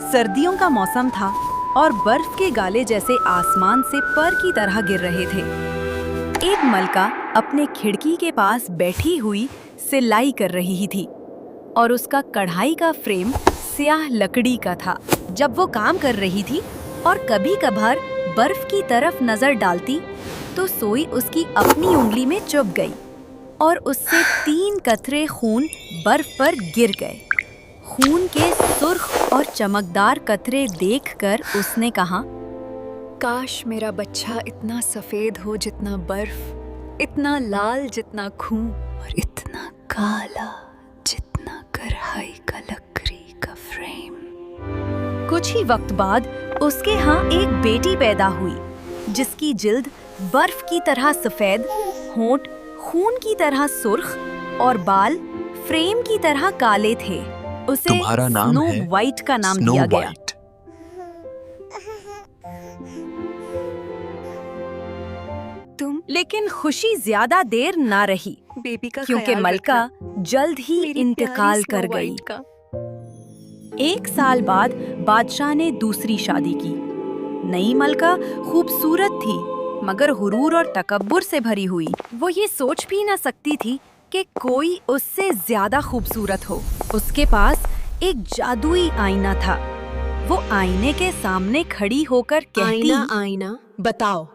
सर्दियों का मौसम था और बर्फ के गाले जैसे आसमान से पर की तरह गिर रहे थे। एक मलका अपने खिड़की के पास बैठी हुई सिलाई कर रही थी और उसका कढ़ाई का फ्रेम स्याह लकड़ी का था। जब वो काम कर रही थी और कभी कभार बर्फ की तरफ नजर डालती तो सोई उसकी अपनी उंगली में चुभ गई और उससे 3 कतरे खून बर्फ पर गिर गए। खून के सुर्ख और चमकदार कतरे देखकर उसने कहा, काश मेरा बच्चा इतना सफेद हो जितना बर्फ, इतना लाल जितना खून और इतना काला जितना कढ़ाई का लकड़ी का फ्रेम। कुछ ही वक्त बाद उसके यहाँ एक बेटी पैदा हुई जिसकी जिल्द बर्फ की तरह सफेद, होंठ खून की तरह सुर्ख और बाल फ्रेम की तरह काले थे। उसे स्नो वाइट का नाम दिया गया। लेकिन खुशी ज्यादा देर ना रही बेबी का क्योंकि मलका जल्द ही इंतकाल कर गई। 1 साल बाद बादशाह ने दूसरी शादी की। नई मलका खूबसूरत थी मगर हुरूर और तकब्बुर से भरी हुई। वो ये सोच भी ना सकती थी कि कोई उससे ज्यादा खूबसूरत हो। उसके पास एक जादुई आईना था। वो आईने के सामने खड़ी होकर कहती, आईना आईना बताओ,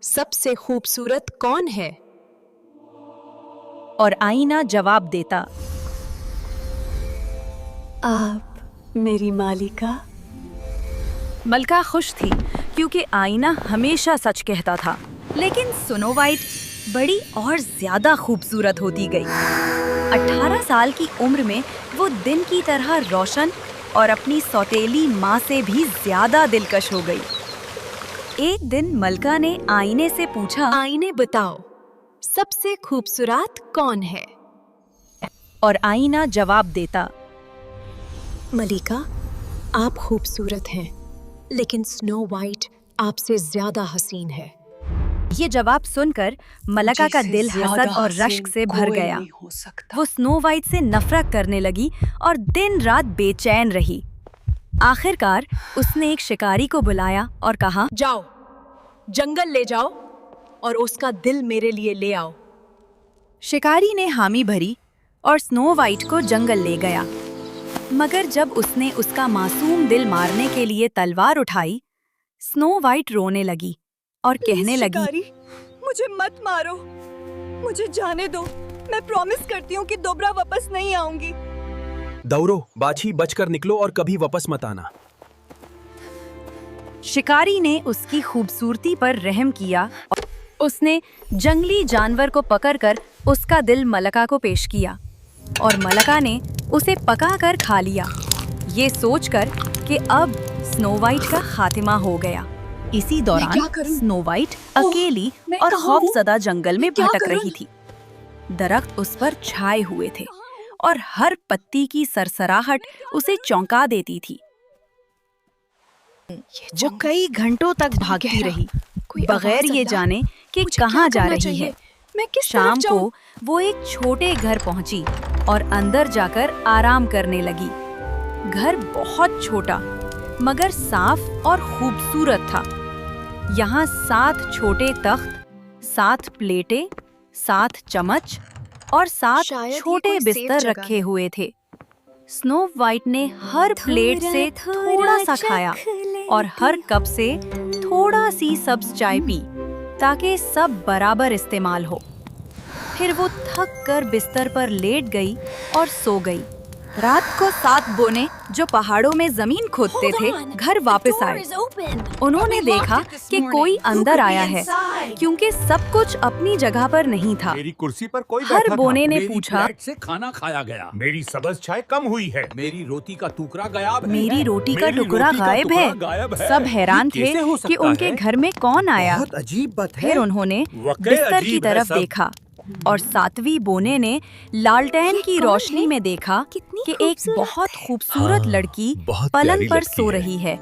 सबसे खूबसूरत कौन है? और आईना जवाब देता, आप मेरी मालिका। मलका खुश थी क्योंकि आईना हमेशा सच कहता था। लेकिन स्नो वाइट बड़ी और ज्यादा खूबसूरत होती गई। 18 साल की उम्र में वो दिन की तरह रोशन और अपनी सौतेली माँ से भी ज्यादा दिलकश हो गई। एक दिन मलका ने आईने से पूछा, आईने बताओ, सबसे खूबसूरत कौन है? और आईना जवाब देता, मलिका, आप खूबसूरत हैं, लेकिन स्नो वाइट आपसे ज्यादा हसीन है। ये जवाब सुनकर मलका का दिल हसद और रश्क से भर गया। वो स्नो वाइट से नफरत करने लगी और दिन रात बेचैन रही। आखिरकार उसने एक शिकारी को बुलाया और कहा, जाओ, जंगल ले जाओ और उसका दिल मेरे लिए ले आओ। शिकारी ने हामी भरी और स्नो वाइट को जंगल ले गया। मगर जब उसने उसका मासूम दिल मारने के लिए तलवार उठाई, स्नो वाइट रोने लगी और कहने लगी, शिकारी, मुझे मत मारो, मुझे जाने दो। मैं प्रॉमिस करती हूँ कि दोबारा वापस नहीं आऊंगी। दौड़ो बाछी, बचकर निकलो और कभी वापस मत आना। शिकारी ने उसकी खूबसूरती पर रहम किया और उसने जंगली जानवर को पकड़कर उसका दिल मलका को पेश किया और मलका ने उसे पकाकर खा लिया, ये सोचकर कि अब स्नो वाइट का खात्मा हो गया। इसी दौरान स्नो वाइट अकेली और खौफजदा जंगल में भटक रही थी। दरख्त उस पर छाए हुए थे और हर पत्ती की सरसराहट उसे चौंका देती थी। वो कई घंटों तक भागती रही बगैर ये जाने कि कहाँ जा रही है। शाम को वो एक छोटे घर पहुंची और अंदर जाकर आराम करने लगी। घर बहुत छोटा मगर साफ और खूबसूरत था। यहाँ 7 छोटे तख्त, 7 प्लेटें, 7 चम्मच और 7 छोटे बिस्तर रखे हुए थे। स्नो वाइट ने हर प्लेट से थोड़ा सा खाया और हर कप से थोड़ा सी सब्ज चाय पी ताकि सब बराबर इस्तेमाल हो। फिर वो थक कर बिस्तर पर लेट गई और सो गई। रात को 7 बोने जो पहाड़ों में जमीन खोदते थे घर वापस आए। उन्होंने देखा कि कोई अंदर आया है क्योंकि सब कुछ अपनी जगह पर नहीं था। मेरी कुर्सी पर कोई हर बोने ने पूछा, प्लेट से खाना खाया गया, मेरी सब्ज चाय कम हुई है, मेरी रोटी का टुकड़ा गायब है, मेरी रोटी का टुकड़ा गायब है। सब हैरान थे कि उनके घर में कौन आया। बहुत अजीब बात है। फिर उन्होंने बिस्तर की तरफ देखा और 7वीं बोने ने लालटेन की रोशनी में देखा कि एक बहुत खूबसूरत लड़की पलंग पर सो रही है।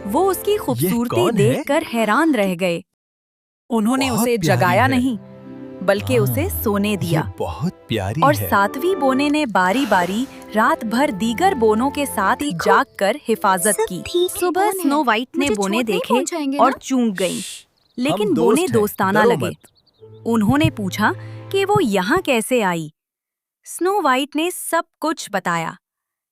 वो उसकी खूबसूरती देखकर हैरान रह गए। उन्होंने उसे जगाया नहीं बल्कि उसे सोने दिया। बहुत प्यारी और सातवीं बोने ने बारी बारी रात भर दीगर बोनों के साथ जागकर हिफाजत की। सुबह स्नो वाइट ने बोने देखे और चूक गईं, लेकिन बोने दोस्ताना लगे। उन्होंने पूछा कि वो यहाँ कैसे आई। स्नो वाइट ने सब कुछ बताया।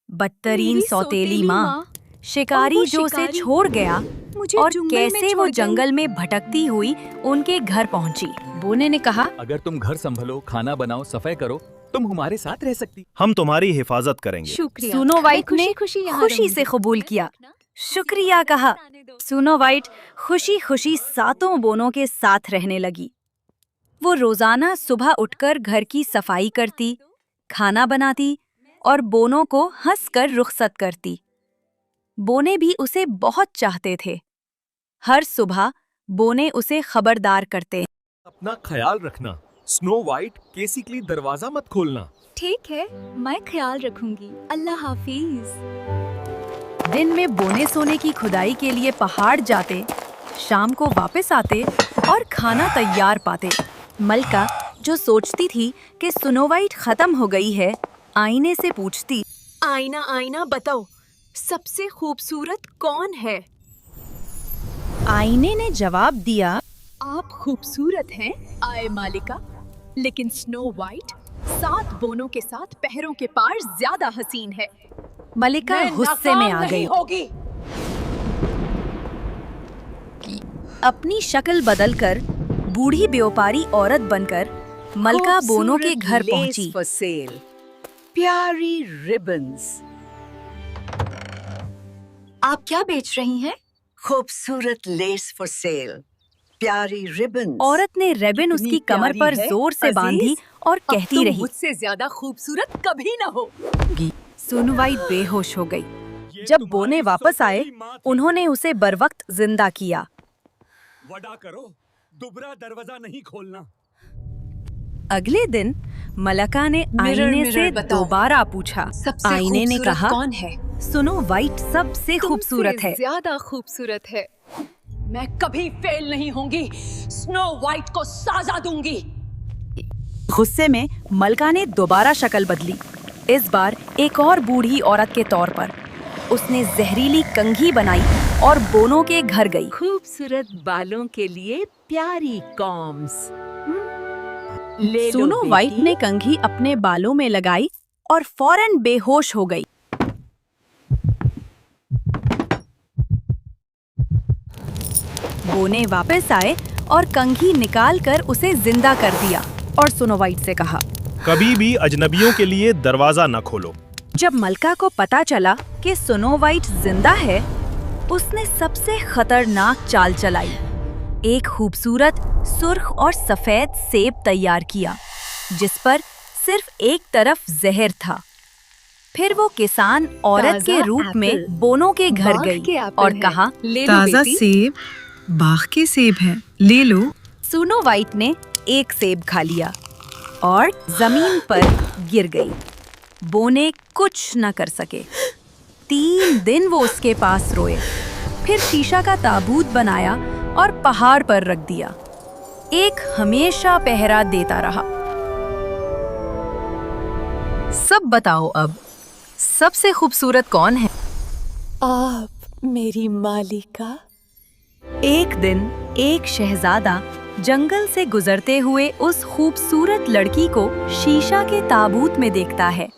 बदतरीन सौतेली माँ, शिकारी जो उसे छोड़ गया और कैसे वो जंगल में भटकती हुई उनके घर पहुंची। बोने ने कहा, अगर तुम घर संभलो, खाना बनाओ, सफाई करो, तुम हमारे साथ रह सकती। हम तुम्हारी हिफाजत करेंगे। स्नो वाइट ने खुशी से कबूल किया। शुक्रिया कहा। स्नो वाइट खुशी खुशी सातों बोनों के साथ रहने लगी। वो रोजाना सुबह उठकर घर की सफाई करती, खाना बनाती और बोनों को हंसकर रुखसत करती। बोने भी उसे बहुत चाहते थे। हर सुबह बोने उसे खबरदार करते। अपना ख्याल रखना। स्नो वाइट, केसी के लिए दरवाजा मत खोलना। ठीक है, मैं ख्याल रखूंगी। अल्लाह हाफिज। दिन में बोने सोने की खुदाई के लिए पहाड़ जाते, शाम को वापस आते और खाना तैयार पाते। मलका, जो सोचती थी कि स्नो वाइट खत्म हो गई है, आईने से पूछती, आईना आईना बताओ, सबसे खूबसूरत कौन है? आईने ने जवाब दिया, आप खूबसूरत हैं आए मालिका, लेकिन स्नो वाइट 7 बोनों के साथ पहरों के पार ज्यादा हसीन है। मलिका गुस्से में आ गई। होगी। अपनी शक्ल बदलकर बूढ़ी व्यापारी औरत बनकर मलका बोनों के घर पहुंची। प्यारी रिबन्स। आप क्या बेच रही हैं? खूबसूरत लेस फॉर सेल। प्यारी रिबन्स। औरत ने रिबन उसकी कमर पर जोर से बांधी और कहती रही, मुझसे ज्यादा खूबसूरत कभी न हो। स्नो वाइट बेहोश हो गई। जब बोने वापस आए, उन्होंने उसे बरवक्त जिंदा किया। वडा करो, दोबारा दरवाजा नहीं खोलना। अगले दिन मलका ने आईने से दोबारा पूछा। आईने ने कहा, कौन है? स्नो वाइट सबसे खूबसूरत है। ज्यादा खूबसूरत है। मैं कभी फेल नहीं होंगी। स्नो वाइट को सजा दूंगी। गुस्से में मलका ने दोबारा शक्ल बदली, इस बार एक और बूढ़ी औरत के तौर पर। उसने जहरीली कंघी बनाई और बोनों के घर गई। खूबसूरत बालों के लिए प्यारी कॉम्स। स्नो वाइट ने कंघी अपने बालों में लगाई और फौरन बेहोश हो गई। बोने वापस आए और कंघी निकाल कर उसे जिंदा कर दिया और स्नो वाइट से कहा, कभी भी अजनबियों के लिए दरवाजा न खोलो। जब मलका को पता चला कि स्नो वाइट जिंदा है, उसने सबसे खतरनाक चाल चलाई। एक खूबसूरत सुर्ख और सफेद सेब तैयार किया, जिस पर सिर्फ एक तरफ जहर था। फिर वो किसान औरत के रूप में बोनों के घर गई और कहा, ताजा सेब बाग के सेब हैं, ले लो। स्नो वाइट ने एक सेब खा लिया और जमीन पर गिर गई। बोने कुछ न कर सके। 3 दिन वो उसके पास रोए, फिर शीशा का ताबूत बनाया और पहाड़ पर रख दिया। एक हमेशा पहरा देता रहा। सब बताओ अब, सबसे खूबसूरत कौन है? आप मेरी मालिका। एक दिन एक शहजादा जंगल से गुजरते हुए उस खूबसूरत लड़की को शीशा के ताबूत में देखता है।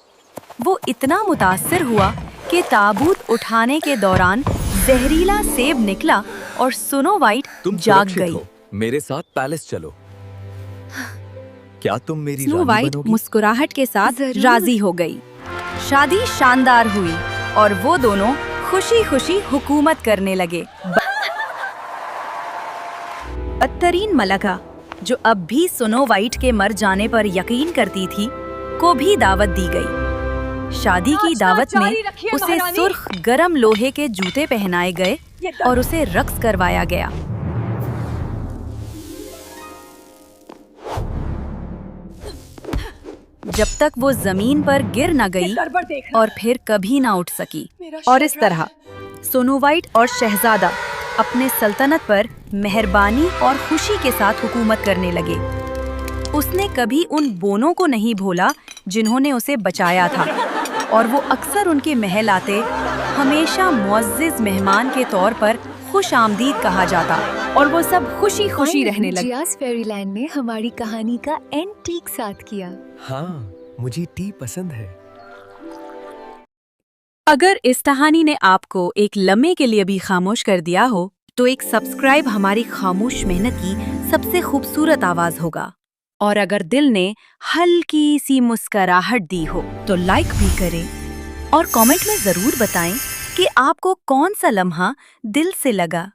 वो इतना मुतासिर हुआ कि ताबूत उठाने के दौरान जहरीला सेब निकला और स्नो वाइट तुम जाग सुरक्षित गई। हो, मेरे साथ पैलेस चलो। क्या तुम मेरी स्नो रानी वाइट बनोगी? मुस्कुराहट के साथ राजी हो गई। शादी शानदार हुई और वो दोनों खुशी खुशी हुकूमत करने लगे। बदतरीन मलका, जो अब भी स्नो वाइट के मर जाने पर यकीन करती थी, को भी दावत दी गई। शादी की दावत में उसे सुर्ख गरम लोहे के जूते पहनाए गए और उसे रक्स करवाया गया। जब तक वो जमीन पर गिर न गई और फिर कभी ना उठ सकी। और इस तरह स्नो वाइट और शहजादा अपने सल्तनत पर मेहरबानी और खुशी के साथ हुकूमत करने लगे। उसने कभी उन बोनों को नहीं भूला जिन्होंने उसे बचाया था, और वो अक्सर उनके महल आते, हमेशा मुअज़्ज़िज़ मेहमान के तौर पर खुश आमदीद कहा जाता, और वो सब खुशी खुशी रहने लगे। जियास फेरीलैंड ने हमारी कहानी का एंड ठीक साथ किया। हाँ, मुझे टी पसंद है। अगर इस कहानी ने आपको एक लम्हे के लिए भी खामोश कर दिया हो, तो एक सब्सक्राइब हमारी खामोश मेहनत की सबसे खूबसूरत आवाज होगा। और अगर दिल ने हल्की सी मुस्कुराहट दी हो, तो लाइक भी करें और कमेंट में जरूर बताएं कि आपको कौन सा लम्हा दिल से लगा।